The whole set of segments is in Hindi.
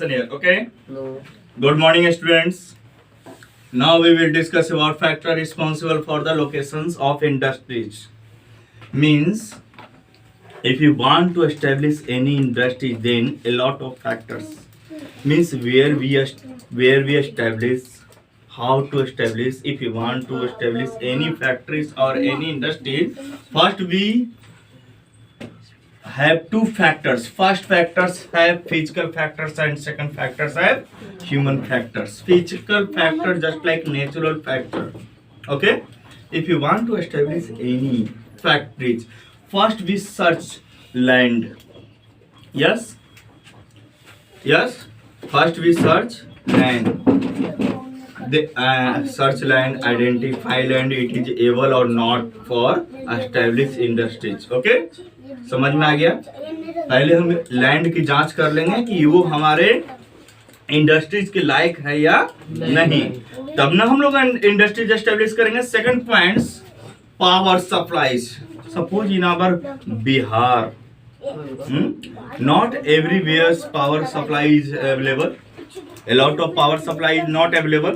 Okay. No. Good morning, students. Now we will discuss about factor responsible for the locations of industries. Means, if you want to establish any industry, then a lot of factors. Means where we establish, how to establish. If you want to establish any factories or any industry, first we have two factors. First factors have physical factors and second factors have human factors. Physical factor just like natural factor. Okay. If you want to establish any factories, first we search land. Yes. Yes. First we search land. The search land, identify land, it is able or not for established industries. Okay. समझ में आ गया। पहले हम लैंड की जांच कर लेंगे कि वो हमारे इंडस्ट्रीज के लायक है या नहीं, तब ना हम लोग इंडस्ट्रीज एस्टेब्लिश करेंगे। Second points, power supplies. Suppose in our Bihar, not everywhere power supply is available, a lot of power supply is not available,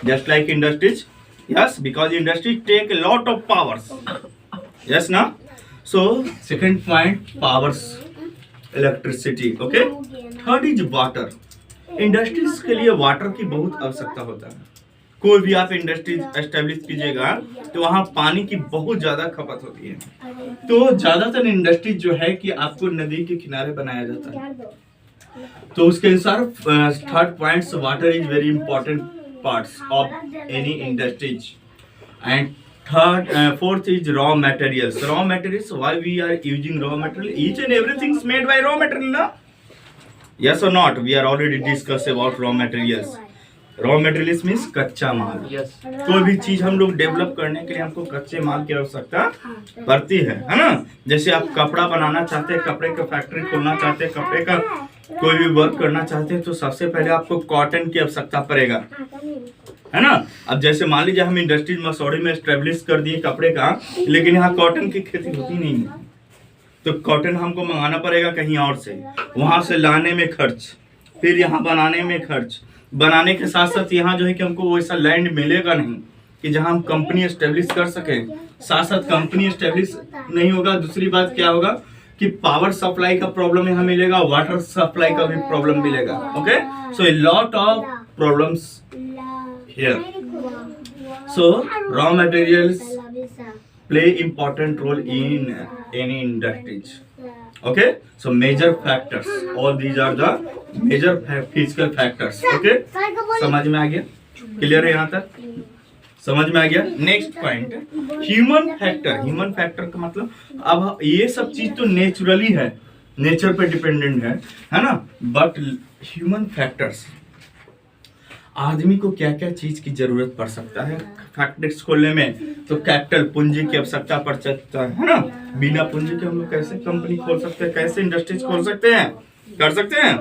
just like industries. Yes, because industries take a lot of powers. Yes, na? So second point, powers, electricity. Okay. Third is water. Industries के लिए वाटर की बहुत आवश्यकता होता है। कोई भी आप इंडस्ट्रीज एस्टेब्लिश कीजिएगा तो वहाँ पानी की बहुत ज्यादा खपत होती है। तो ज्यादातर इंडस्ट्रीज जो है कि आपको नदी के किनारे बनाया जाता है। तो उसके अनुसार third points, water is very important parts of any industries. And third fourth is raw materials. Raw materials, why we are using raw material? Each and everything is made by raw material ना? यस और not? We are already discuss about raw materials. Raw materials means कच्चा माल। Yes. कोई भी चीज हम लोग डेवलप करने के लिए हमको कच्चे माल की आवश्यकता पड़ती है ना? जैसे आप कपड़ा बनाना चाहते हैं, कपड़े का फैक्ट्री खोलना चाहते हैं, कपड़े का कोई भी वर्क करना चाहते हैं, तो सबसे पहले आपको कॉटन की आवश्यकता पड़ेगा, है ना? अब जैसे मान लीजिए हम इंडस्ट्रीज मसौड़ी में एस्टेब्लिश कर दिए कपड़े का, लेकिन यहाँ कॉटन की खेती होती नहीं है, तो कॉटन हमको मंगाना पड़ेगा कहीं और से, वहां से लाने में खर्च, फिर यहाँ बनाने में खर्च, बनाने के साथ साथ यहाँ जो है कि हमको वैसा लैंड मिलेगा नहीं कि जहाँ हम कंपनी एस्टेब्लिश कर सके। साथ साथ कंपनी एस्टेब्लिश नहीं होगा, दूसरी बात क्या होगा कि पावर सप्लाई का प्रॉब्लम यहाँ मिलेगा, वाटर सप्लाई का भी प्रॉब्लम मिलेगा। Okay, so a lot of problems here. So raw materials play important role in any industries. Okay, so major factors, all these are the major physical factors. Okay, समझ में आ गया? क्लियर है यहाँ तक? समझ में आ गया? Next point, human factor. Human factor का मतलब, अब ये सब चीज तो नेचुरली है, नेचर पे डिपेंडेंट है ना? बट ह्यूमन फैक्टर्स, आदमी को क्या क्या चीज की जरूरत पड़ सकता है फैक्ट्रीज खोलने में? तो कैपिटल, पूंजी की आवश्यकता पड़ सकता है ना? बिना पूंजी के हम लोग कैसे कंपनी खोल सकते हैं, कैसे इंडस्ट्रीज खोल सकते हैं, कर सकते हैं?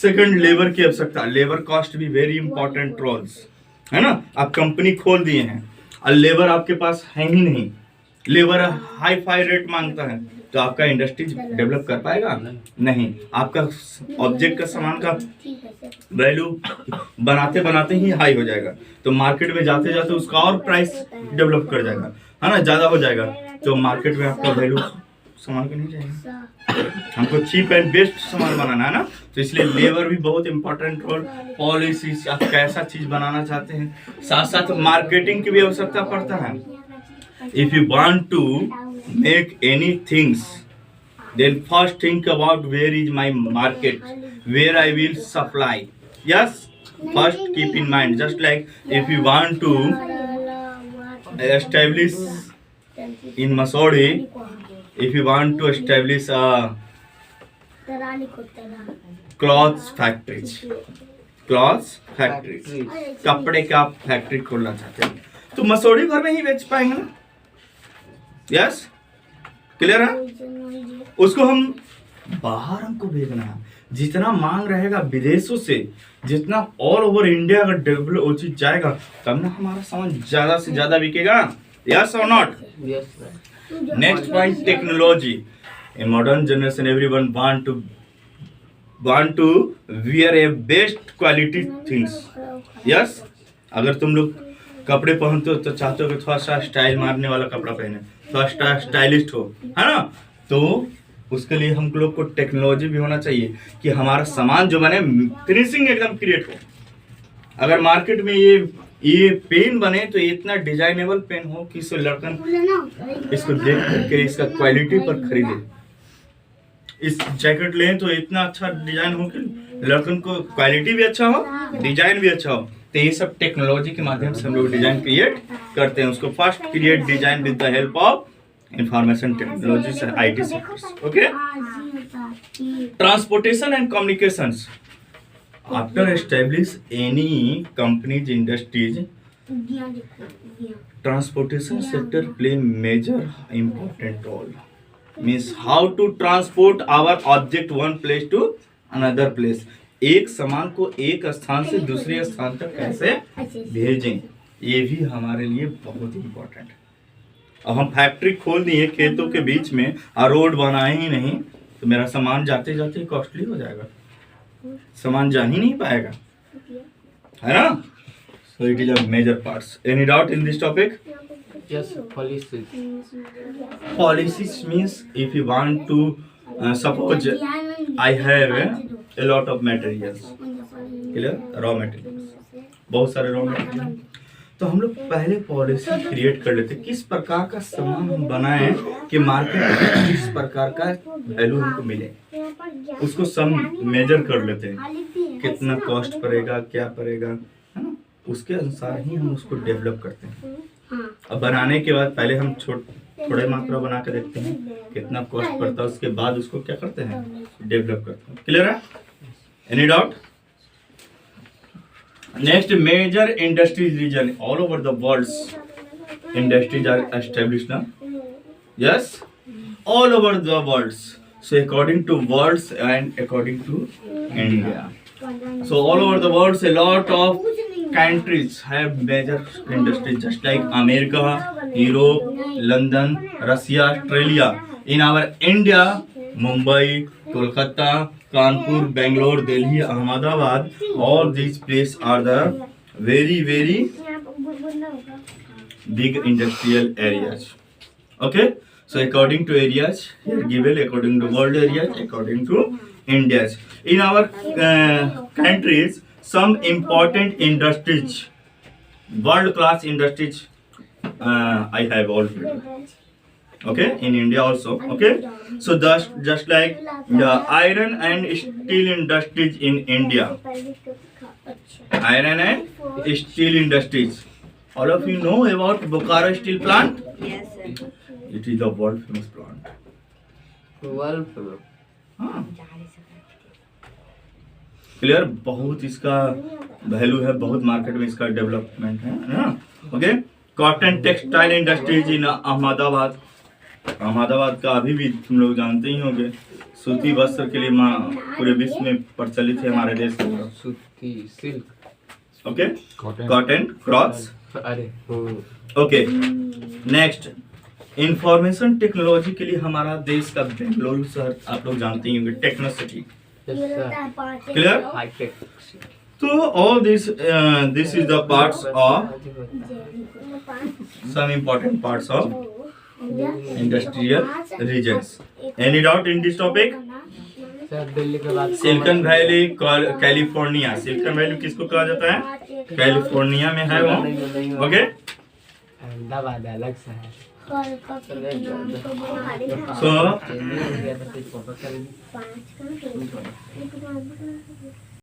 सेकंड, लेबर की आवश्यकता। लेबर कॉस्ट भी वेरी इंपॉर्टेंट रोल्स, है ना? आप कंपनी खोल दिए हैं और लेबर आपके पास है ही नहीं, लेबर हाई फाई रेट मांगता है, तो आपका इंडस्ट्रीज डेवलप कर पाएगा? नहीं। आपका ऑब्जेक्ट का सामान का वैल्यू बनाते बनाते ही हाई हो जाएगा, तो मार्केट में जाते जाते उसका और प्राइस डेवलप कर जाएगा, है ना? ज्यादा हो जाएगा, तो मार्केट में आपका वैल्यू सामान का नहीं जाएगा। हमको चीप एंड बेस्ट सामान बनाना है ना, तो इसलिए लेबर भी बहुत इंपॉर्टेंट रोल। पॉलिसीज, आप कैसा चीज बनाना चाहते हैं, साथ साथ मार्केटिंग की भी आवश्यकता पड़ता है। If you want to make any things, then first think about where is my market, where I will supply. Yes, first keep in mind, just like if you want to establish in Masodi, if you want to establish a clothes factories, कपड़े का फैक्ट्री खोलना चाहते हैं, तो मसौड़ी भर में ही बेच पाएंगे ना? यस, क्लियर है? उसको हम बाहर हमको भेजना है, जितना मांग रहेगा विदेशों से, जितना ऑल ओवर इंडिया अगर डेवलप हो चीज जाएगा, तब ना हमारा सामान ज्यादा से ज्यादा बिकेगा। यस और not? Next point, technology. In modern generation, everyone want to want to wear a best quality things. Yes, अगर तुम लोग कपड़े पहनते हो तो चाहते हो कि थोड़ा सा स्टाइल मारने वाला कपड़ा पहने, थोड़ा स्टाइलिस्ट हो, है ना? तो उसके लिए हम लोग को टेक्नोलॉजी भी होना चाहिए कि हमारा सामान जो बने फिनिशिंग एकदम क्रिएट हो। अगर मार्केट में ये पेन बने तो इतना डिजाइनेबल पेन हो कि इसको लड़कन इसको देख करके इसका क्वालिटी पर खरीदे। इस जैकेट लें तो इतना अच्छा डिजाइन हो कि लड़कन को क्वालिटी भी अच्छा हो, डिजाइन भी अच्छा हो। तो ये सब टेक्नोलॉजी के माध्यम से हम लोग डिजाइन क्रिएट करते हैं। उसको first create design with the help of information technology से IT से। Okay, transportation and communications. After establish any companies industries, transportation sector play major important role. Means how to transport our object one place to another place. एक सामान को एक स्थान से दूसरे स्थान तक कैसे भेजें, ये भी हमारे लिए बहुत इम्पोर्टेंट है। अब हम फैक्ट्री खोल दिए खेतों के बीच में और रोड बनाए ही नहीं तो मेरा सामान जाते जाते कॉस्टली हो जाएगा, सामान जा ही नहीं पाएगा, है ना? So it is a major parts. Any doubt in this topic? Yes, policies. Policies means if you want to suppose I have a lot of materials, clear? Raw materials, बहुत सारे रॉ मटेरियल। तो हम लोग पहले पॉलिसी क्रिएट कर लेते किस प्रकार का सामान हम बनाएं कि मार्केट में किस प्रकार का वैल्यू हमको मिले, उसको सम मेजर कर लेते हैं कितना कॉस्ट पड़ेगा, क्या पड़ेगा, है ना? उसके अनुसार ही हम उसको डेवलप करते हैं। अब बनाने के बाद पहले हम थोड़े मात्रा बना के देखते हैं कितना कॉस्ट पड़ता है, उसके बाद उसको क्या करते हैं, डेवलप करते हैं। क्लियर है? Any doubt? Next, major industries region all over the world. Industries are established now. Yes, all over the world. So according to worlds and according to India. So all over the world, a lot of countries have major industries, just like America, Europe, London, Russia, Australia. In our India, Mumbai, Kolkata, Kanpur, Bangalore, Delhi, Ahmedabad, all these places are the very big industrial areas. Okay, so according to areas here given, according to world areas, according to India's. In our countries, some important industries, world class industries, I have already. Okay, in India also. Okay, so just like the iron and steel industries in India, iron and steel industries. All of you know about Bokaro Steel Plant? Yes, sir. It is a world famous plant. World famous. हाँ, क्लियर? बहुत इसका वैल्यू है, बहुत मार्केट में इसका डेवलपमेंट है ना? ओके, कॉटन टेक्सटाइल इंडस्ट्रीज इन अहमदाबाद। अहमदाबाद का अभी भी तुम लोग जानते ही होंगे, सूती वस्त्र के लिए पूरे विश्व में प्रचलित है हमारे देश में। सूती, सिल्क, ओके, कॉटन क्लॉथ्स। अरे ओके, नेक्स्ट, इंफॉर्मेशन टेक्नोलॉजी के लिए हमारा देश का बेंगलुरु शहर आप लोग जानते ही होंगे, टेक्नो सिटी। क्लियर? हाईटेक। तो all this is the parts of some important parts of industrial regions. Any doubt in this topic? Sir Delhi के बाद silicon valley, California. Silicon valley किसको कहा जाता है? कैलिफोर्निया में है वो। ओके, अहमदाबाद अलग सा है। so